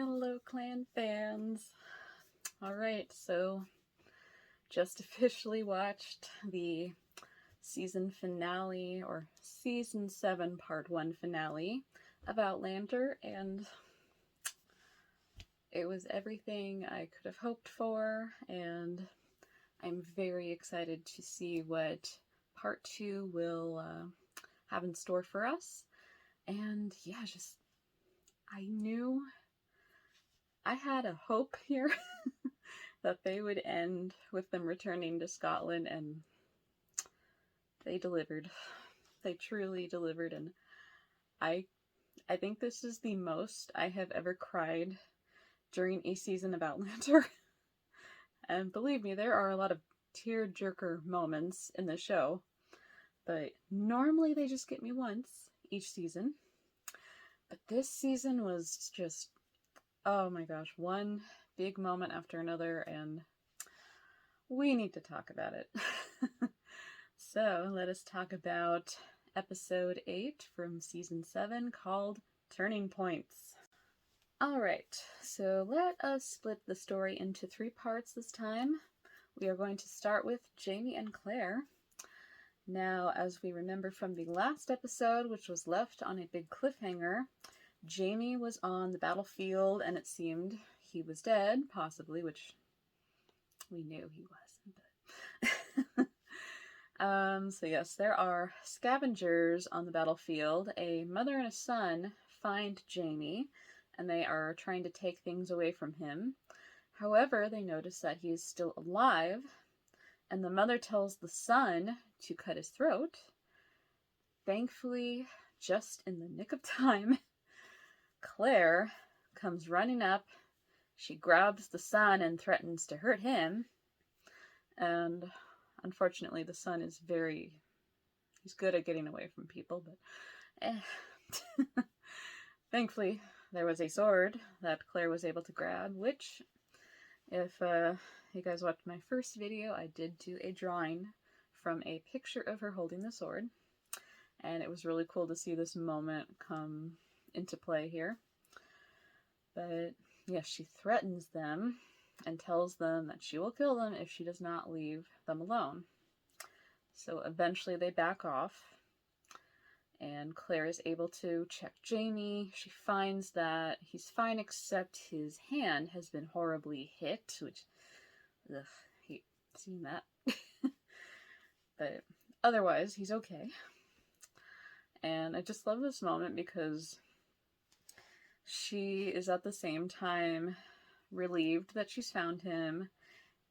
Hello, clan fans. Alright, so just officially watched the season finale, or season 7 part 1 finale of Outlander, and it was everything I could have hoped for, and I'm very excited to see what part 2 will have in store for us. And yeah, I knew I had a hope here that they would end with them returning to Scotland, and they delivered. They truly delivered, and I think this is the most I have ever cried during a season of Outlander. And believe me, there are a lot of tear-jerker moments in the show, but normally they just get me once each season. But this season was just, oh my gosh, one big moment after another, and we need to talk about it. So let us talk about episode 8 from season 7 called Turning Points. Alright, so let us split the story into 3 parts this time. We are going to start with Jamie and Claire. Now, as we remember from the last episode, which was left on a big cliffhanger, Jamie was on the battlefield and it seemed he was dead, possibly, which we knew he wasn't, but... So yes, there are scavengers on the battlefield. A mother and a son find Jamie, and they are trying to take things away from him. However, they notice that he is still alive, and the mother tells the son to cut his throat. Thankfully, just in the nick of time, Claire comes running up. She grabs the son and threatens to hurt him, and unfortunately, the son is he's good at getting away from people, but thankfully, there was a sword that Claire was able to grab, which, if you guys watched my first video, I did do a drawing from a picture of her holding the sword, and it was really cool to see this moment come into play here. But yes, she threatens them and tells them that she will kill them if she does not leave them alone. So eventually they back off, and Claire is able to check Jamie. She finds that he's fine except his hand has been horribly hit, which, ugh, I hate seeing that. But otherwise, he's okay. And I just love this moment because she is at the same time relieved that she's found him,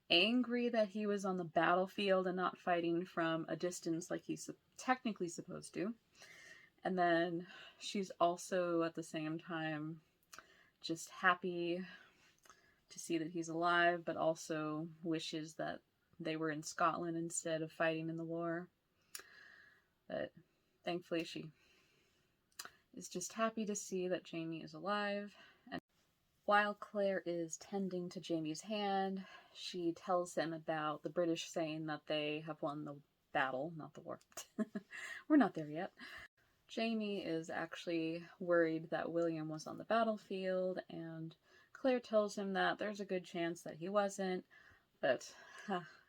angry that he was on the battlefield and not fighting from a distance like he's technically supposed to. And then she's also at the same time just happy to see that he's alive, but also wishes that they were in Scotland instead of fighting in the war. But thankfully she is just happy to see that Jamie is alive. And while Claire is tending to Jamie's hand, she tells him about the British saying that they have won the battle, not the war. We're not there yet. Jamie is actually worried that William was on the battlefield, and Claire tells him that there's a good chance that he wasn't, but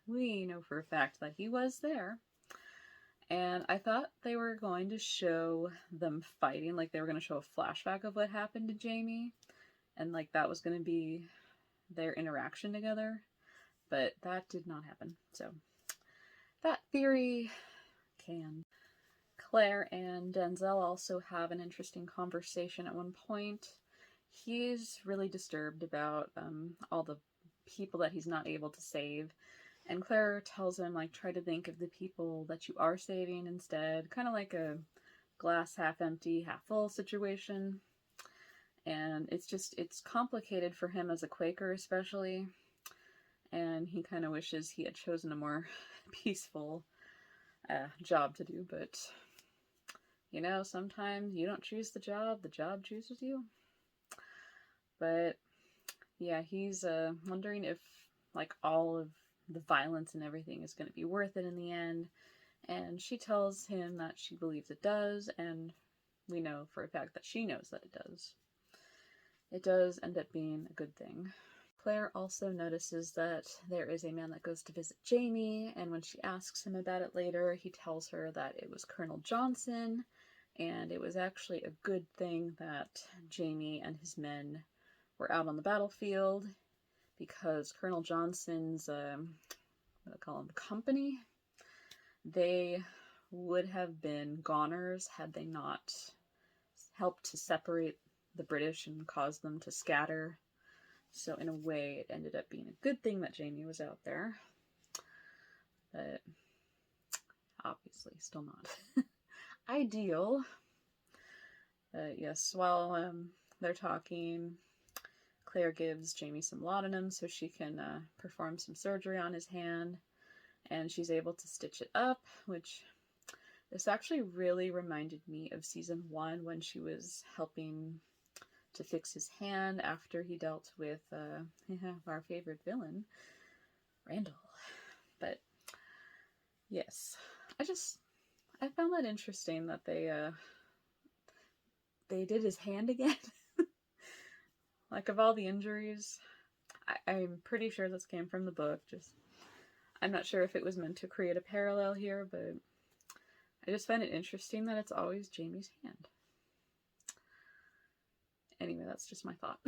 we know for a fact that he was there. And I thought they were going to show them fighting, like they were going to show a flashback of what happened to Jamie, and like that was going to be their interaction together, but that did not happen. So that theory can. Claire and Denzel also have an interesting conversation at one point. He's really disturbed about all the people that he's not able to save. And Claire tells him, like, try to think of the people that you are saving instead. Kind of like a glass half empty, half full situation. And it's complicated for him as a Quaker especially. And he kind of wishes he had chosen a more peaceful job to do, but... you know, sometimes you don't choose the job chooses you. But, yeah, he's wondering if, like, all of the violence and everything is going to be worth it in the end. And she tells him that she believes it does, and we know for a fact that she knows that it does. it does end up being a good thing. Claire also notices that there is a man that goes to visit Jamie, and when she asks him about it later, he tells her that it was Colonel Johnson, and it was actually a good thing that Jamie and his men were out on the battlefield, because Colonel Johnson's, what do I call him, company, they would have been goners had they not helped to separate the British and cause them to scatter. So in a way, it ended up being a good thing that Jamie was out there. But obviously still not ideal. But yes, while they're talking, Claire gives Jamie some laudanum so she can perform some surgery on his hand, and she's able to stitch it up, which this actually really reminded me of season 1 when she was helping to fix his hand after he dealt with our favorite villain, Randall. But yes, I found that interesting that they did his hand again. Like, of all the injuries, I'm pretty sure this came from the book. I'm not sure if it was meant to create a parallel here, but I just find it interesting that it's always Jamie's hand. Anyway, that's just my thought.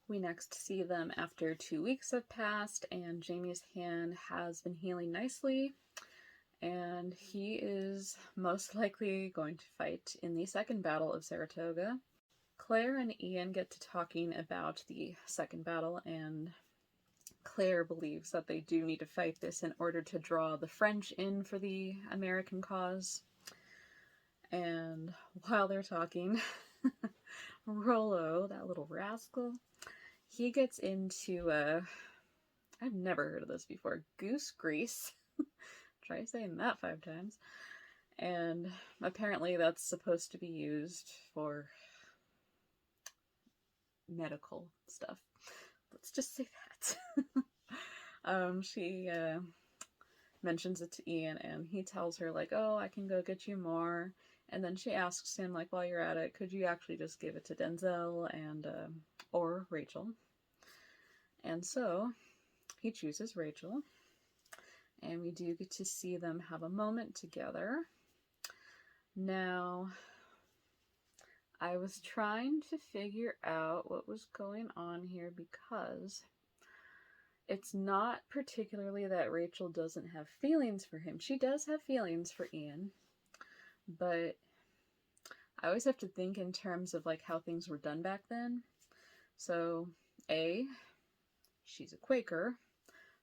We next see them after 2 weeks have passed, and Jamie's hand has been healing nicely, and he is most likely going to fight in the second Battle of Saratoga. Claire and Ian get to talking about the second battle, and Claire believes that they do need to fight this in order to draw the French in for the American cause. And while they're talking, Rollo, that little rascal, he gets into, I've never heard of this before, goose grease. Try saying that 5 times. And apparently that's supposed to be used for medical stuff. Let's just say that. She mentions it to Ian, and he tells her, like, oh, I can go get you more. And then she asks him, like, while you're at it, could you actually just give it to Denzel and or Rachel? And so he chooses Rachel, and we do get to see them have a moment together. Now, I was trying to figure out what was going on here, because it's not particularly that Rachel doesn't have feelings for him. She does have feelings for Ian, but I always have to think in terms of, like, how things were done back then. So, A, she's a Quaker,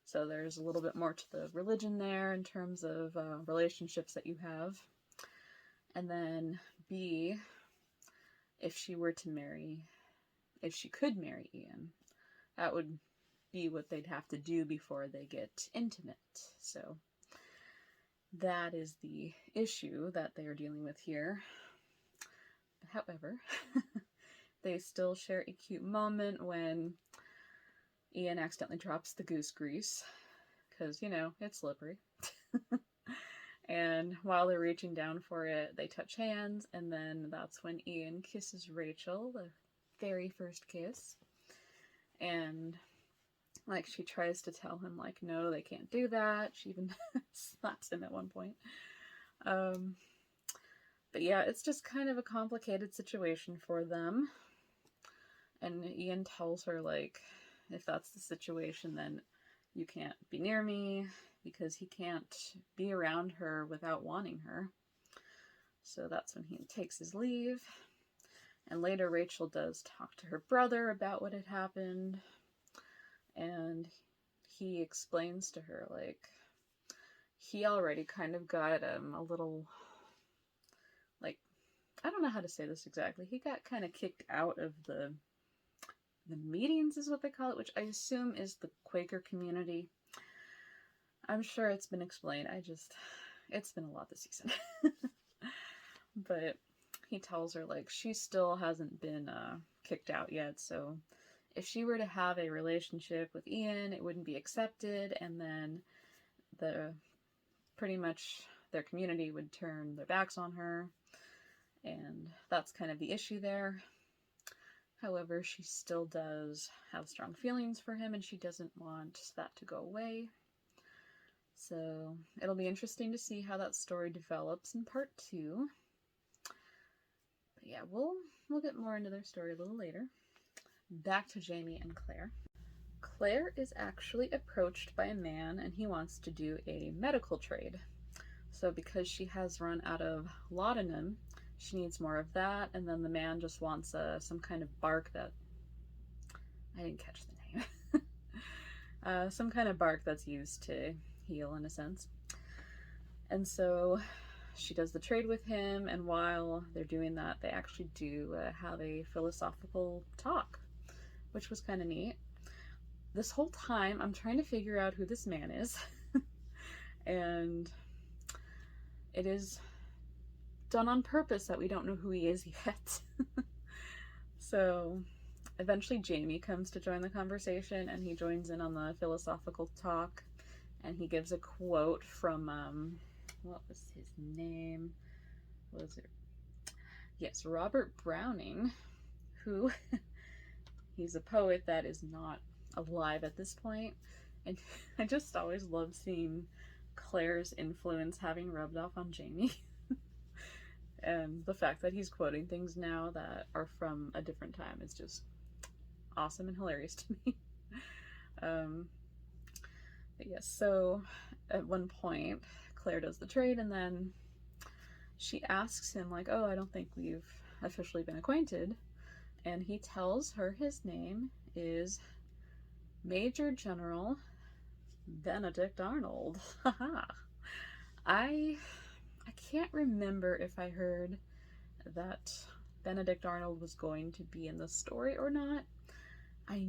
so there's a little bit more to the religion there in terms of relationships that you have. And then B, if she could marry Ian, that would be what they'd have to do before they get intimate. So that is the issue that they are dealing with here. However, they still share a cute moment when Ian accidentally drops the goose grease, because, you know, it's slippery. And while they're reaching down for it, they touch hands, and then that's when Ian kisses Rachel, the very first kiss. And, like, she tries to tell him, like, no, they can't do that. She even slaps him at one point. But yeah, it's just kind of a complicated situation for them. And Ian tells her, like, if that's the situation, then you can't be near me, because he can't be around her without wanting her. So that's when he takes his leave. And later Rachel does talk to her brother about what had happened. And he explains to her, like, he already kind of got a little, like, I don't know how to say this exactly. He got kind of kicked out of the meetings, is what they call it, which I assume is the Quaker community. I'm sure it's been explained. It's been a lot this season. But he tells her, like, she still hasn't been kicked out yet, so if she were to have a relationship with Ian, it wouldn't be accepted, and then pretty much their community would turn their backs on her, and that's kind of the issue there. However, she still does have strong feelings for him, and she doesn't want that to go away. So it'll be interesting to see how that story develops in part 2. But yeah, we'll get more into their story a little later. Back to Jamie and Claire. Claire is actually approached by a man, and he wants to do a medical trade. So because she has run out of laudanum, she needs more of that, and then the man just wants some kind of bark that... I didn't catch the name. Some kind of bark that's used to heal, in a sense. And so she does the trade with him, and while they're doing that, they actually do have a philosophical talk, which was kind of neat. This whole time, I'm trying to figure out who this man is, and it is done on purpose that we don't know who he is yet. So eventually Jamie comes to join the conversation, and he joins in on the philosophical talk, and he gives a quote from, what was his name? Was it? Yes, Robert Browning, who, he's a poet that is not alive at this point, and I just always love seeing Claire's influence having rubbed off on Jamie. And the fact that he's quoting things now that are from a different time is just awesome and hilarious to me. But yes, so at one point Claire does the trade, and then she asks him like, oh, I don't think we've officially been acquainted, and he tells her his name is Major General Benedict Arnold. Haha. I can't remember if I heard that Benedict Arnold was going to be in the story or not. I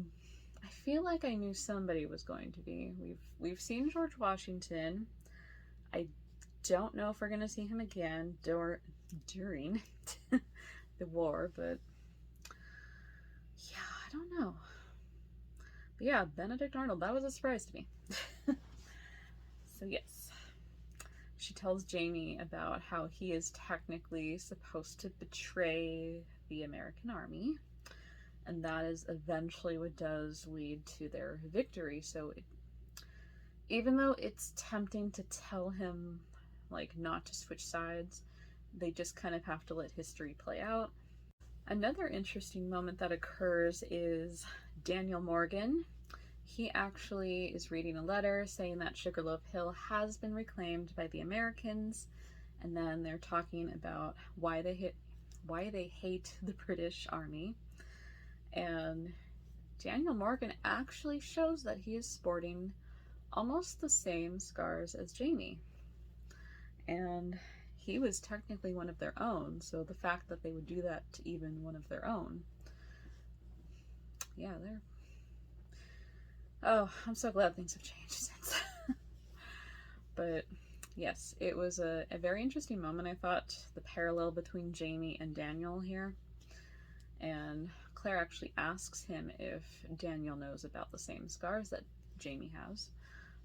feel like I knew somebody was going to be. We've seen George Washington. I don't know if we're going to see him again during the war, but yeah, I don't know. But yeah, Benedict Arnold, that was a surprise to me. So yes, she tells Jamie about how he is technically supposed to betray the American army, and that is eventually what does lead to their victory. So even though it's tempting to tell him like not to switch sides, they just kind of have to let history play out. Another interesting moment that occurs is Daniel Morgan. He actually is reading a letter saying that Sugarloaf Hill has been reclaimed by the Americans, and then they're talking about why they hate the British Army. And Daniel Morgan actually shows that he is sporting almost the same scars as Jamie. And he was technically one of their own, so the fact that they would do that to even one of their own, yeah, they're... Oh, I'm so glad things have changed since. But yes, it was a very interesting moment. I thought the parallel between Jamie and Daniel here, and Claire actually asks him if Daniel knows about the same scars that Jamie has,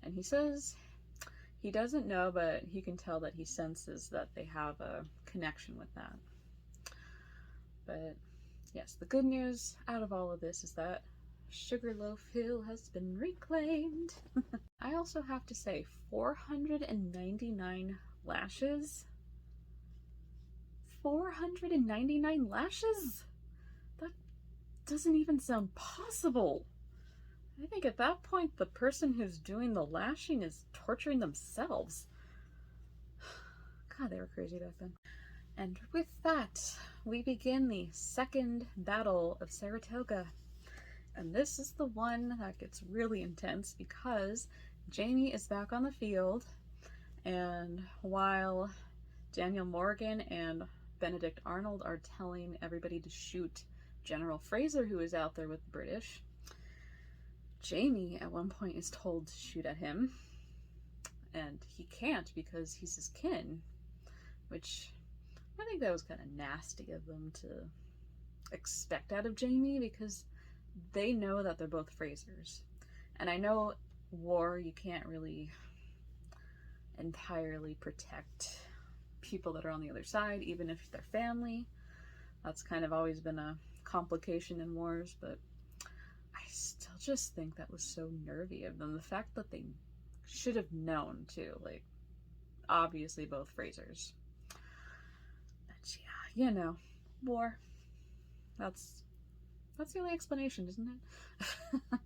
and he says he doesn't know, but he can tell that he senses that they have a connection with that. But yes, the good news out of all of this is that Sugarloaf Hill has been reclaimed. I also have to say, 499 lashes? 499 lashes? That doesn't even sound possible. I think at that point, the person who's doing the lashing is torturing themselves. God, they were crazy back then. And with that, we begin the second Battle of Saratoga. And this is the one that gets really intense because Jamie is back on the field, and while Daniel Morgan and Benedict Arnold are telling everybody to shoot General Fraser, who is out there with the British, Jamie at one point is told to shoot at him, and he can't because he's his kin, which I think that was kind of nasty of them to expect out of Jamie, because they know that they're both Frasers. And I know war, you can't really entirely protect people that are on the other side, even if they're family. That's kind of always been a complication in wars, but I still just think that was so nervy of them. The fact that they should have known too, like, obviously both Frasers. But yeah, you know, war. That's the only explanation, isn't it?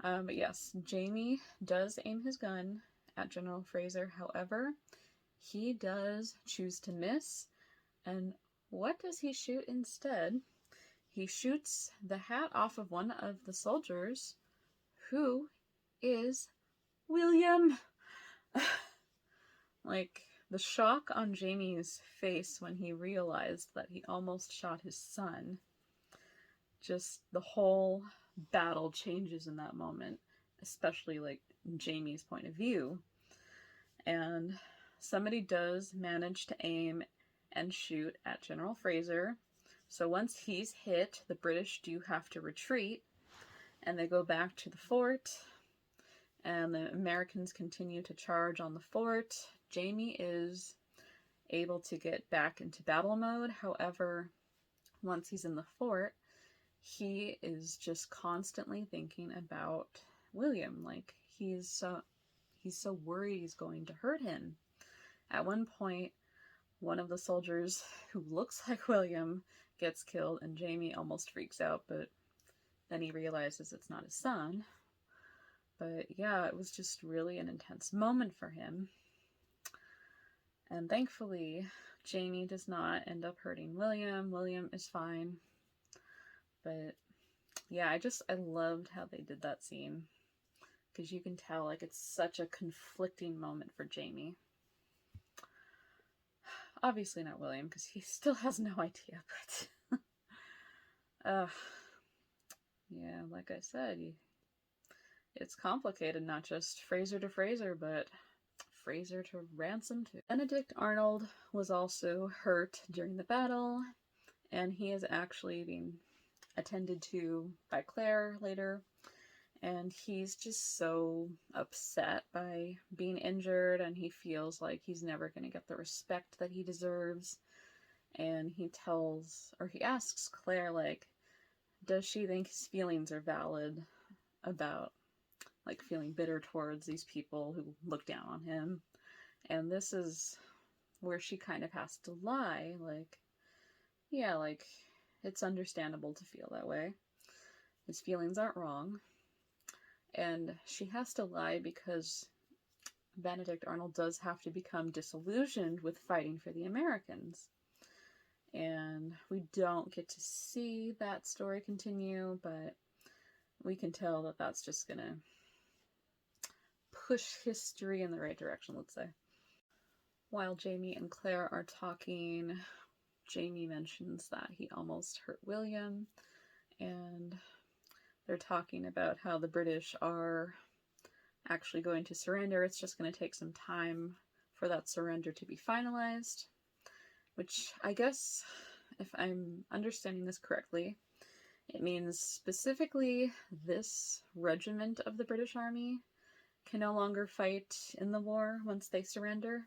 But yes, Jamie does aim his gun at General Fraser. However, he does choose to miss. And what does he shoot instead? He shoots the hat off of one of the soldiers, who is William. Like, the shock on Jamie's face when he realized that he almost shot his son. Just the whole battle changes in that moment, especially like Jamie's point of view. And somebody does manage to aim and shoot at General Fraser. So once he's hit, the British do have to retreat, and they go back to the fort, and the Americans continue to charge on the fort. Jamie is able to get back into battle mode. However, once he's in the fort, he is just constantly thinking about William. Like, he's so worried he's going to hurt him. At one point, one of the soldiers who looks like William gets killed, and Jamie almost freaks out, but then he realizes it's not his son. But yeah, it was just really an intense moment for him. And thankfully, Jamie does not end up hurting William. William is fine. But yeah, I loved how they did that scene. Because you can tell, like, it's such a conflicting moment for Jamie. Obviously not William, because he still has no idea, but... yeah, like I said, it's complicated, not just Fraser to Fraser, but Fraser to Ransom too. Benedict Arnold was also hurt during the battle, and he is actually being attended to by Claire later, and he's just so upset by being injured, and he feels like he's never going to get the respect that he deserves. And he asks Claire, like, does she think his feelings are valid about, like, feeling bitter towards these people who look down on him? And this is where she kind of has to lie, like, yeah, like, it's understandable to feel that way. His feelings aren't wrong. And she has to lie because Benedict Arnold does have to become disillusioned with fighting for the Americans. And we don't get to see that story continue, but we can tell that that's just gonna push history in the right direction, let's say. While Jamie and Claire are talking, Jamie mentions that he almost hurt William, and they're talking about how the British are actually going to surrender. It's just going to take some time for that surrender to be finalized, which I guess, if I'm understanding this correctly, it means specifically this regiment of the British Army can no longer fight in the war once they surrender.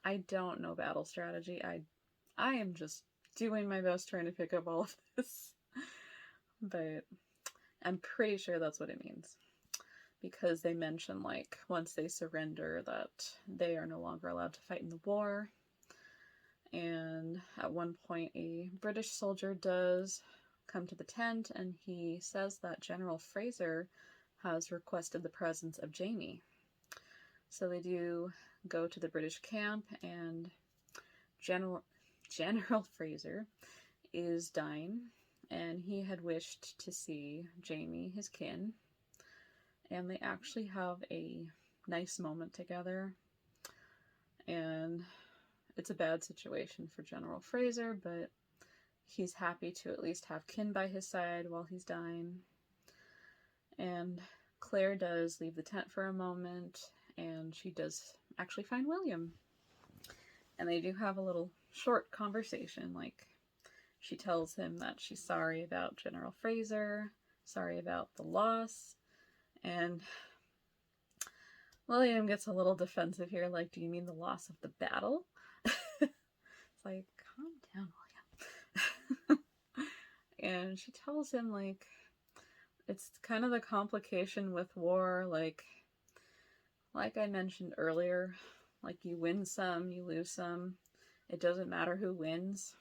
I don't know battle strategy. I am just doing my best trying to pick up all of this. But I'm pretty sure that's what it means. Because they mention, like, once they surrender that they are no longer allowed to fight in the war. And at one point, a British soldier does come to the tent, and he says that General Fraser has requested the presence of Jamie. So they do go to the British camp, and General Fraser is dying, and he had wished to see Jamie, his kin, and they actually have a nice moment together. And it's a bad situation for General Fraser, but he's happy to at least have kin by his side while he's dying. And Claire does leave the tent for a moment, and she does actually find William. And they do have a little short conversation, like, she tells him that she's sorry about General Fraser, sorry about the loss, and William gets a little defensive here, like, do you mean the loss of the battle? It's like, calm down, And she tells him, like, it's kind of the complication with war, like I mentioned earlier, like, you win some, you lose some. It doesn't matter who wins.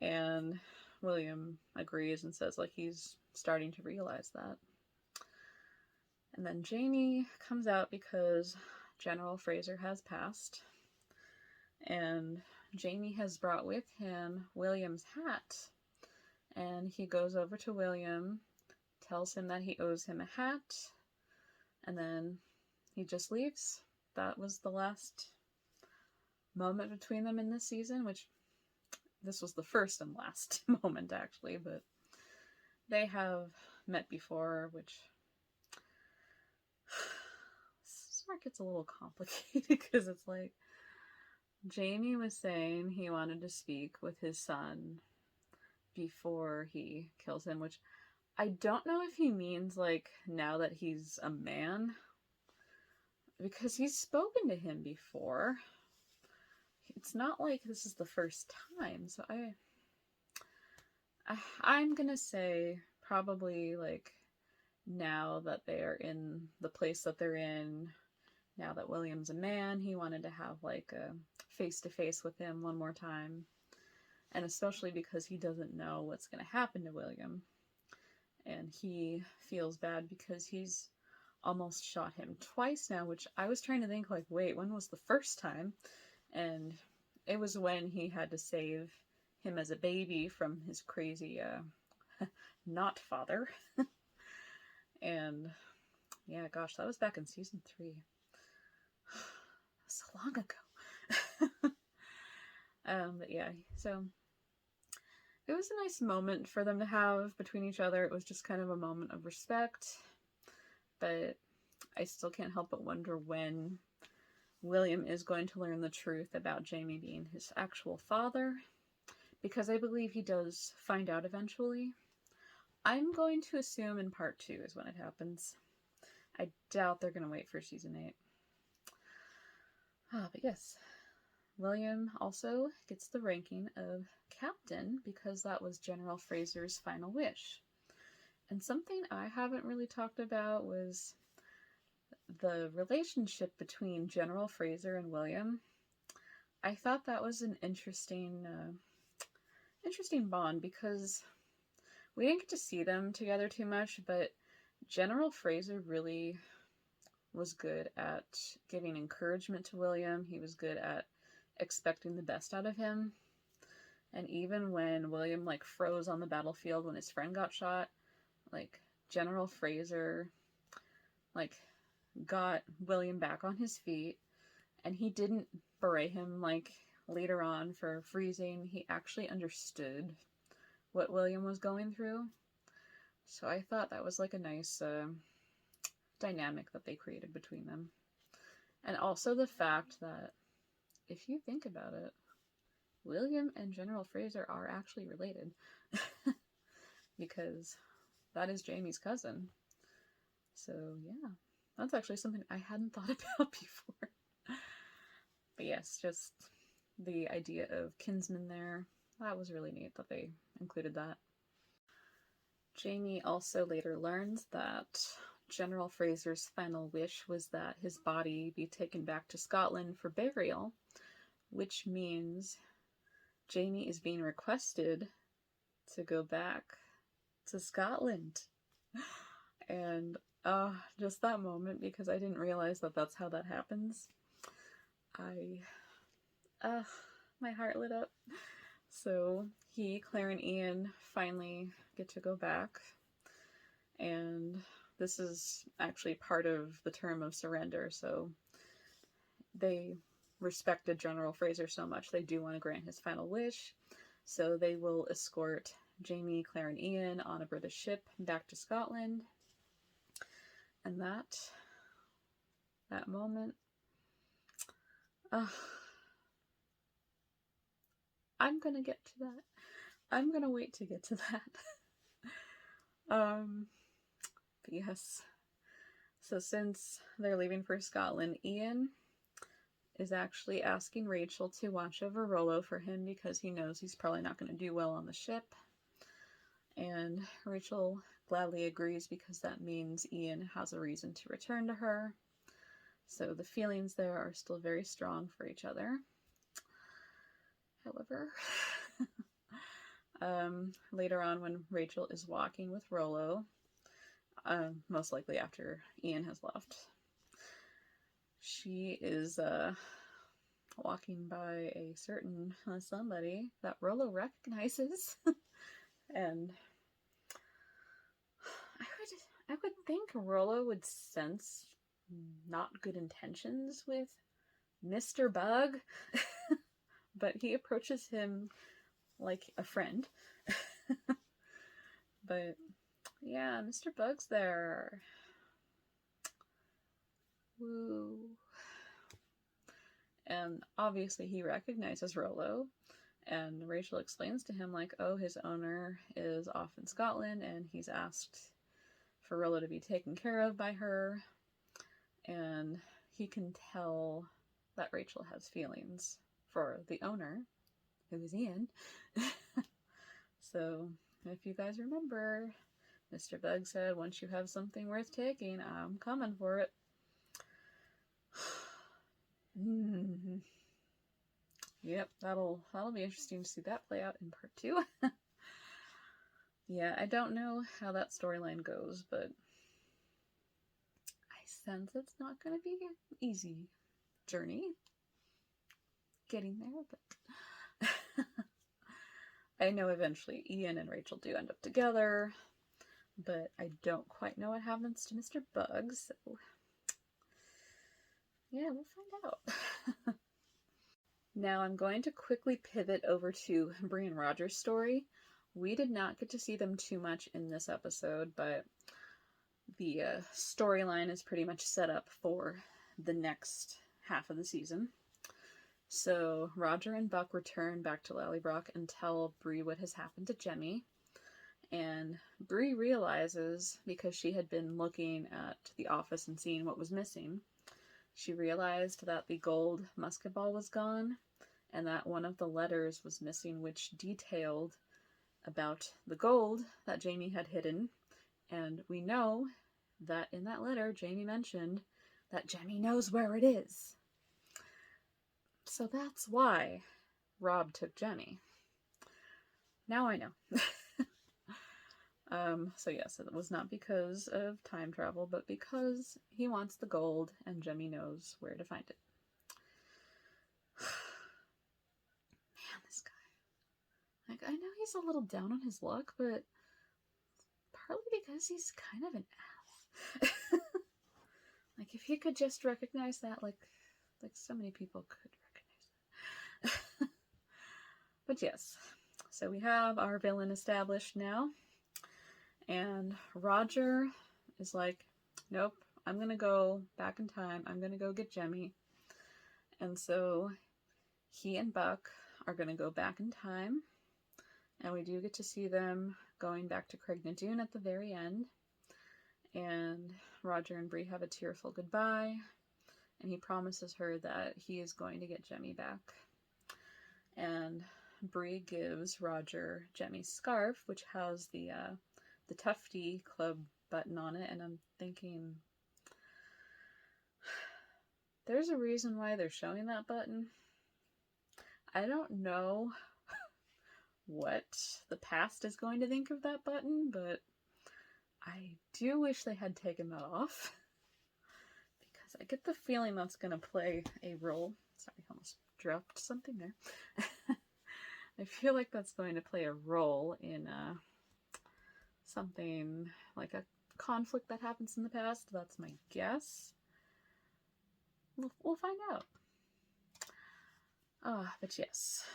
And William agrees and says, like, he's starting to realize that. And then Jamie comes out because General Fraser has passed. And Jamie has brought with him William's hat. And he goes over to William, tells him that he owes him a hat, and then he just leaves. That was the last moment between them in this season, which this was the first and last moment, actually, but they have met before, which this part gets a little complicated because it's like Jamie was saying he wanted to speak with his son before he kills him, which I don't know if he means, like, now that he's a man, because he's spoken to him before. It's not like this is the first time, so I'm gonna say probably, like, now that they are in the place that they're in, now that William's a man, he wanted to have, like, a face-to-face with him one more time, and especially because he doesn't know what's gonna happen to William. And he feels bad because he's almost shot him twice now, which I was trying to think, like, wait, when was the first time? And it was when he had to save him as a baby from his crazy, not father. And, yeah, gosh, that was back in season 3. So long ago. But yeah, so it was a nice moment for them to have between each other. It was just kind of a moment of respect, but I still can't help but wonder when William is going to learn the truth about Jamie being his actual father, because I believe he does find out eventually. I'm going to assume in part 2 is when it happens. I doubt they're going to wait for season 8. But yes, William also gets the ranking of captain because that was General Fraser's final wish. And something I haven't really talked about was the relationship between General Fraser and William. I thought that was an interesting bond because we didn't get to see them together too much, but General Fraser really was good at giving encouragement to William. He was good at expecting the best out of him. And even when William, like, froze on the battlefield when his friend got shot, like, General Fraser, like, got William back on his feet, and he didn't berate him, like, later on for freezing. He actually understood what William was going through. So I thought that was, like, a nice dynamic that they created between them. And also the fact that, if you think about it, William and General Fraser are actually related. Because that is Jamie's cousin. So, yeah. That's actually something I hadn't thought about before. But yes, just the idea of kinsmen there. That was really neat that they included that. Jamie also later learns that General Fraser's final wish was that his body be taken back to Scotland for burial, which means Jamie is being requested to go back to Scotland. And just that moment, because I didn't realize that that's how that happens. My heart lit up. So he, Claire, and Ian finally get to go back. And this is actually part of the term of surrender, so they respected General Fraser so much they do want to grant his final wish. So they will escort Jamie, Claire, and Ian on a British ship back to Scotland. And that moment, I'm gonna get to that. I'm gonna wait to get to that. But yes. So since they're leaving for Scotland, Ian is actually asking Rachel to watch over Rollo for him because he knows he's probably not going to do well on the ship. And Rachel gladly agrees because that means Ian has a reason to return to her. So the feelings there are still very strong for each other. However, later on when Rachel is walking with Rollo, most likely after Ian has left, she is walking by a certain somebody that Rollo recognizes. And I would think Rollo would sense not good intentions with Mr. Bug, but he approaches him like a friend. But yeah, Mr. Bug's there. Woo. And obviously he recognizes Rollo, and Rachel explains to him like, oh, his owner is off in Scotland and he's asked for Rollo to be taken care of by her, and he can tell that Rachel has feelings for the owner, who is Ian. So, if you guys remember, Mr. Bug said, once you have something worth taking, I'm coming for it. Yep, that'll be interesting to see that play out in part 2. Yeah, I don't know how that storyline goes, but I sense it's not going to be an easy journey getting there, but I know eventually Ian and Rachel do end up together, but I don't quite know what happens to Mr. Bug, so yeah, we'll find out. Now I'm going to quickly pivot over to Bree and Roger's story. We did not get to see them too much in this episode, but the storyline is pretty much set up for the next half of the season. So Roger and Buck return back to Lallybroch and tell Bree what has happened to Jemmy. And Bree realizes, because she had been looking at the office and seeing what was missing, she realized that the gold musket ball was gone, and that one of the letters was missing, which detailed about the gold that Jamie had hidden. And we know that in that letter, Jamie mentioned that Jemmy knows where it is. So that's why Rob took Jemmy. Now I know. So yes, it was not because of time travel, but because he wants the gold and Jemmy knows where to find it. Man, this guy. Like, I know he's a little down on his luck, but partly because he's kind of an ass. Like, if he could just recognize that, like so many people could recognize that. But yes, so we have our villain established now. And Roger is like, nope, I'm going to go back in time. I'm going to go get Jemmy. And so he and Buck are going to go back in time. And we do get to see them going back to Craignadoon at the very end. And Roger and Bree have a tearful goodbye. And he promises her that he is going to get Jemmy back. And Bree gives Roger Jemmy's scarf, which has the Tufty Club button on it, and I'm thinking, there's a reason why they're showing that button. I don't know what the past is going to think of that button, but I do wish they had taken that off, because I get the feeling that's going to play a role. Sorry, I almost dropped something there. I feel like that's going to play a role in something like a conflict that happens in the past. That's my guess. We'll find out. But yes.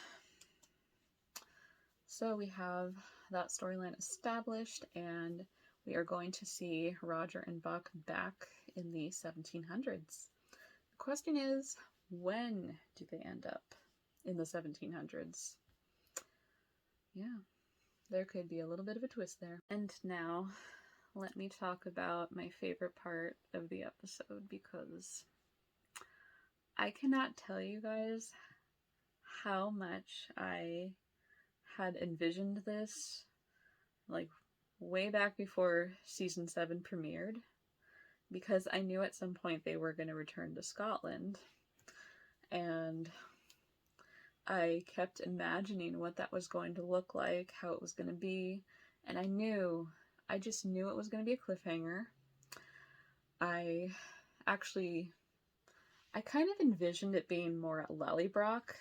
So we have that storyline established, and we are going to see Roger and Buck back in the 1700s. The question is, when do they end up in the 1700s? Yeah. There could be a little bit of a twist there. And now, let me talk about my favorite part of the episode, because I cannot tell you guys how much I had envisioned this, like, way back before season 7 premiered, because I knew at some point they were going to return to Scotland, and I kept imagining what that was going to look like, how it was going to be, and I just knew it was going to be a cliffhanger. I kind of envisioned it being more at Lallybroch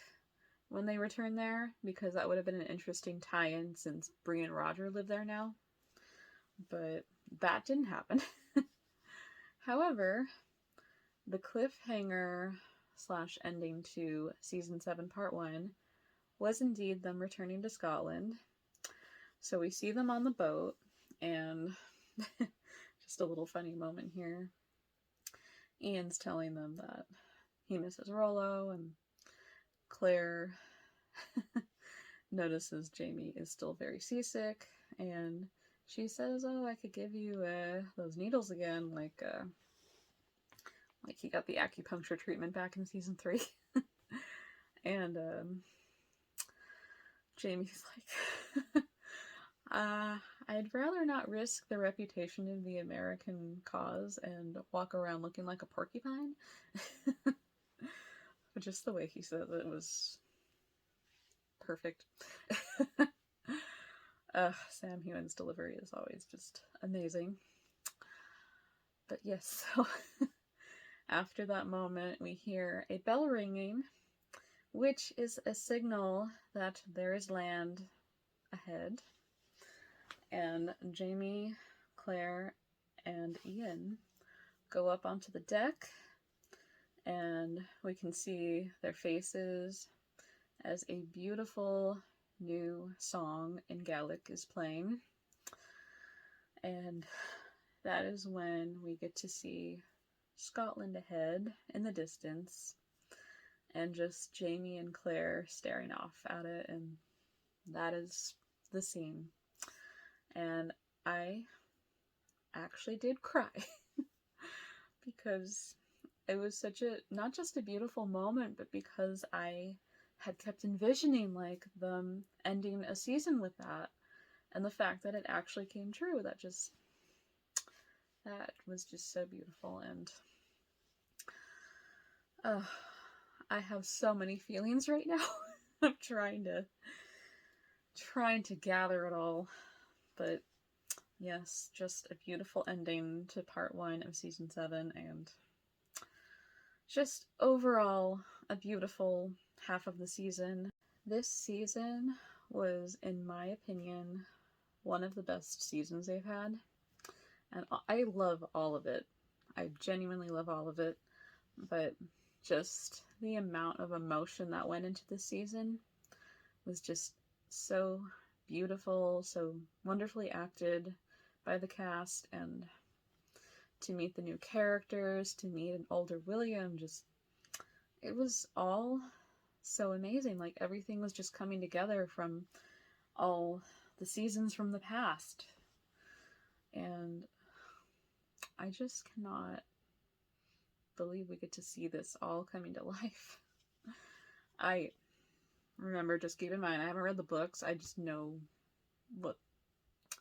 when they return there, because that would have been an interesting tie-in since Bree and Roger live there now. But that didn't happen. However, the cliffhanger / ending to season 7 part 1 was indeed them returning to Scotland. So we see them on the boat, and just a little funny moment here. Ian's telling them that he misses Rollo, and Claire notices Jamie is still very seasick, and she says, "Oh, I could give you those needles again, like he got the acupuncture treatment back in season 3." And Jamie's like, I'd rather not risk the reputation of the American cause and walk around looking like a porcupine. But just the way he said it was perfect. Sam Heughan's delivery is always just amazing. But yes, so after that moment, we hear a bell ringing, which is a signal that there is land ahead. And Jamie, Claire, and Ian go up onto the deck, and we can see their faces as a beautiful new song in Gaelic is playing. And that is when we get to see Scotland ahead in the distance, and just Jamie and Claire staring off at it, and that is the scene. And I actually did cry because it was such a, not just a beautiful moment, but because I had kept envisioning like them ending a season with that, and the fact that it actually came true, that was just so beautiful. And I have so many feelings right now. I'm trying to gather it all. But yes, just a beautiful ending to part 1 of season 7, and just overall a beautiful half of the season. This season was, in my opinion, one of the best seasons they've had, and I love all of it. I genuinely love all of it, but just the amount of emotion that went into this season was just so beautiful, so wonderfully acted by the cast, and to meet the new characters, to meet an older William, just, it was all so amazing. Like, everything was just coming together from all the seasons from the past, and I just cannot believe we get to see this all coming to life. I remember, just keep in mind, I haven't read the books, I just know what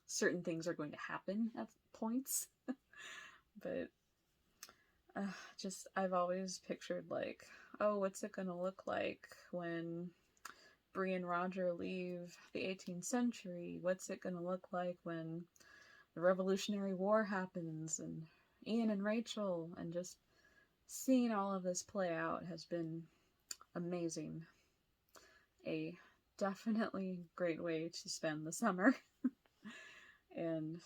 certain things are going to happen at points. But I've always pictured, like, oh, what's it gonna look like when Bree and Roger leave the 18th century? What's it gonna look like when the Revolutionary War happens, and Ian and Rachel? And just seeing all of this play out has been amazing. A definitely great way to spend the summer. And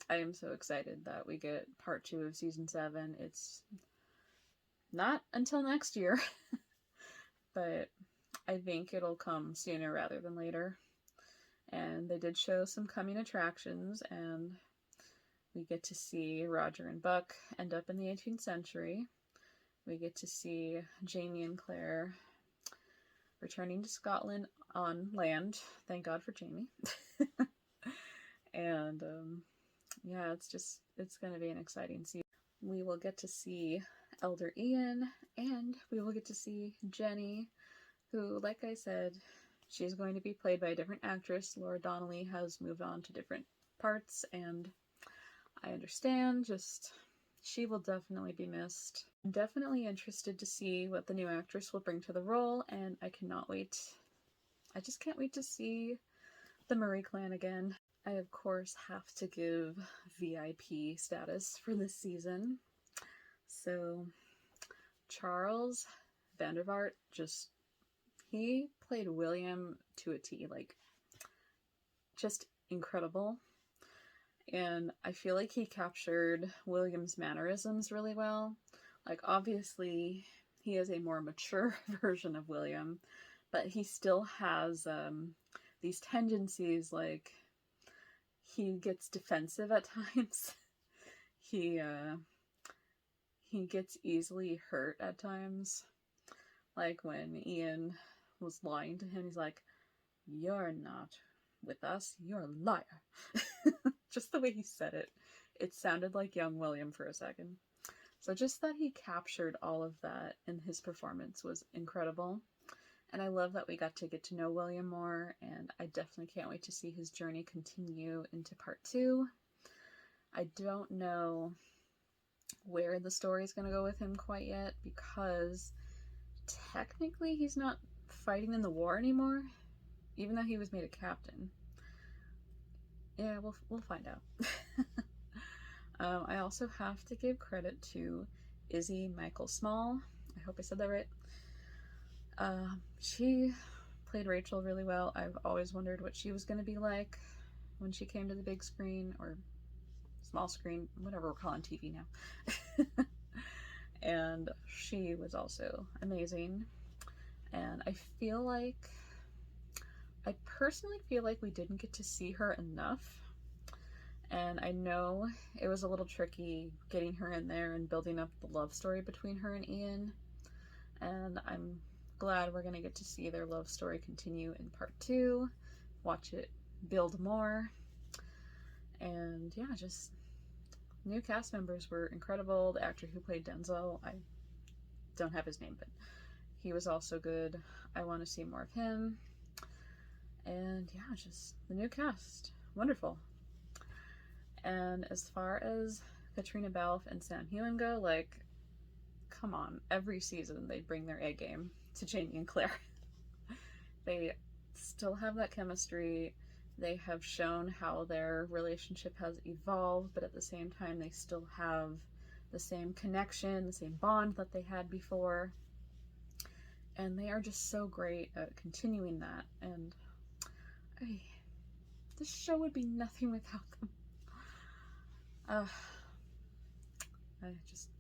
I am so excited that we get part 2 of season 7. It's not until next year, but I think it'll come sooner rather than later. And they did show some coming attractions, and we get to see Roger and Buck end up in the 18th century. We get to see Jamie and Claire returning to Scotland on land. Thank God for Jamie. And yeah, it's going to be an exciting season. We will get to see Elder Ian, and we will get to see Jenny, who, like I said, she's going to be played by a different actress. Laura Donnelly has moved on to different parts, and I understand, just she will definitely be missed. I'm definitely interested to see what the new actress will bring to the role, and I cannot wait. I just can't wait to see the Murray clan again. I, of course, have to give VIP status for this season. So, Charles Vandervaart, he played William to a T, like, just incredible. And I feel like he captured William's mannerisms really well. Like, obviously, he is a more mature version of William, but he still has these tendencies, like, he gets defensive at times. He gets easily hurt at times. Like when Ian was lying to him, he's like, "You're not with us, you're a liar." Just the way he said it, it sounded like young William for a second. So just that he captured all of that in his performance was incredible. And I love that we got to get to know William more, and I definitely can't wait to see his journey continue into part 2. I don't know where the story is going to go with him quite yet, because technically he's not fighting in the war anymore, even though he was made a captain. Yeah, we'll find out. I also have to give credit to Izzy Michael Small. I hope I said that right. She played Rachel really well. I've always wondered what she was going to be like when she came to the big screen, or small screen, whatever we're calling TV now. And she was also amazing. And I personally feel like we didn't get to see her enough. And I know it was a little tricky getting her in there and building up the love story between her and Ian. And I'm glad we're going to get to see their love story continue in part 2. Watch it build more. And yeah, just new cast members were incredible. The actor who played Denzel, I don't have his name, but he was also good. I want to see more of him. And yeah, just the new cast. Wonderful. And as far as Katrina Balfe and Sam Heughan go, like, come on. Every season they bring their A game to Jamie and Claire. They still have that chemistry. They have shown how their relationship has evolved, but at the same time they still have the same connection, the same bond that they had before. And they are just so great at continuing that. And this show would be nothing without them.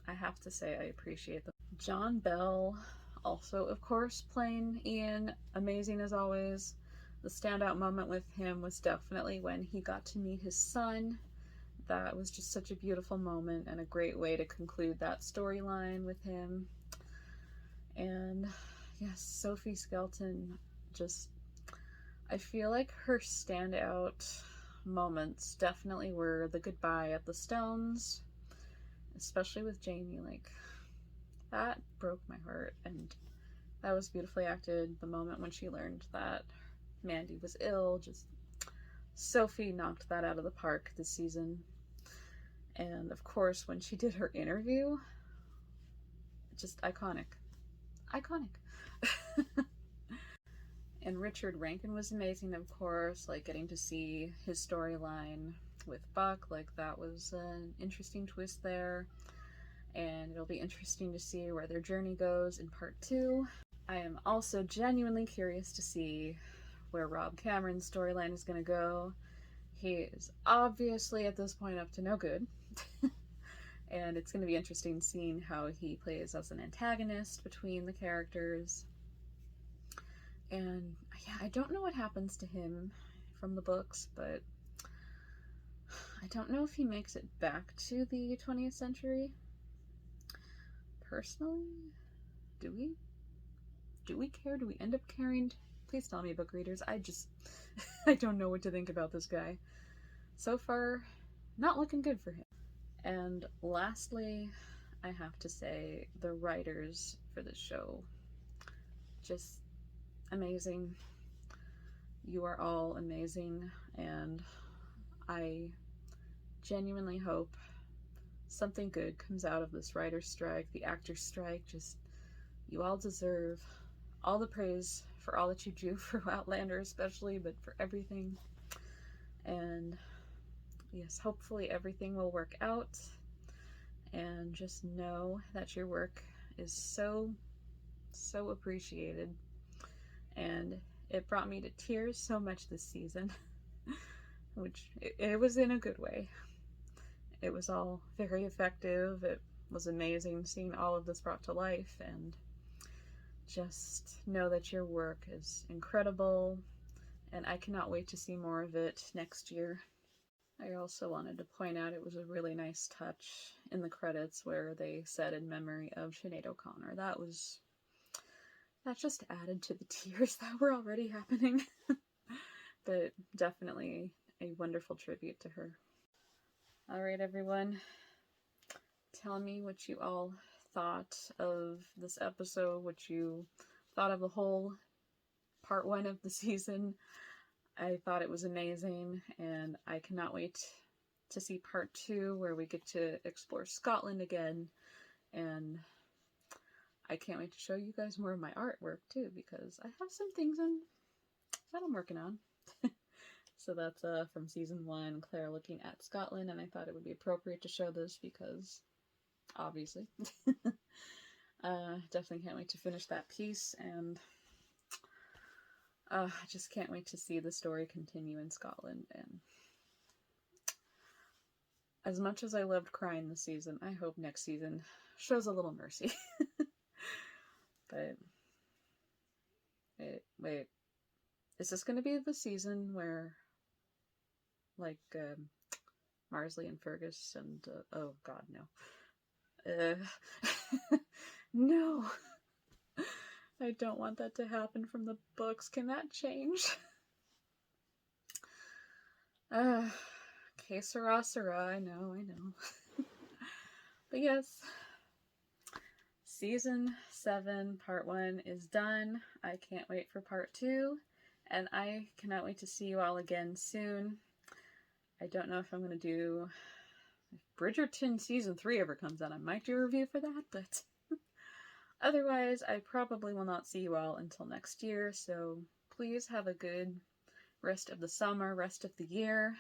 I have to say I appreciate them. John Bell, also, of course, playing Ian, amazing as always. The standout moment with him was definitely when he got to meet his son. That was just such a beautiful moment and a great way to conclude that storyline with him. And yes, Sophie Skelton, I feel like her standout moments definitely were the goodbye at the Stones, especially with Jamie. Like, that broke my heart, and that was beautifully acted. The moment when she learned that Mandy was ill, Sophie knocked that out of the park this season. And of course, when she did her interview, just iconic. And Richard Rankin was amazing, of course, like getting to see his storyline with Buck, like that was an interesting twist there. And it'll be interesting to see where their journey goes in part 2. I am also genuinely curious to see where Rob Cameron's storyline is going to go. He is obviously at this point up to no good. And it's going to be interesting seeing how he plays as an antagonist between the characters. And yeah, I don't know what happens to him from the books, but I don't know if he makes it back to the 20th century. Personally, do we care? Do we end up caring? Please tell me, book readers. I don't know what to think about this guy. So far, not looking good for him. And lastly, I have to say the writers for this show, just amazing. You are all amazing, and I genuinely hope something good comes out of this writer's strike, the actor's strike. Just, you all deserve all the praise for all that you do for Outlander especially, but for everything. And yes, hopefully everything will work out, and just know that your work is so appreciated, and it brought me to tears so much this season. Which it was in a good way. It was all very effective. It was amazing seeing all of this brought to life, and just know that your work is incredible, and I cannot wait to see more of it next year. I also wanted to point out it was a really nice touch in the credits where they said in memory of Sinead O'Connor. That just added to the tears that were already happening. But definitely a wonderful tribute to her. Alright, everyone. Tell me what you all thought of this episode, what you thought of the whole part 1 of the season. I thought it was amazing, and I cannot wait to see part 2, where we get to explore Scotland again, and I can't wait to show you guys more of my artwork too, because I have some things that I'm working on. So that's from season 1, Claire looking at Scotland, and I thought it would be appropriate to show this because, obviously. Definitely can't wait to finish that piece, and I just can't wait to see the story continue in Scotland. And as much as I loved crying this season, I hope next season shows a little mercy. But wait, is this going to be the season where, like, Marsley and Fergus and oh god, no. No. I don't want that to happen from the books. Can that change? Que sera, sera. I know. But yes, season 7, part 1 is done. I can't wait for part 2, and I cannot wait to see you all again soon. I don't know if I'm going to do, if Bridgerton season 3 ever comes out, I might do a review for that, but otherwise, I probably will not see you all until next year, so please have a good rest of the summer, rest of the year.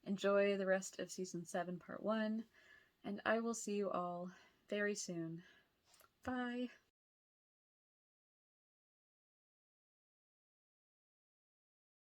Enjoy the rest of season 7, part 1, and I will see you all very soon. Bye!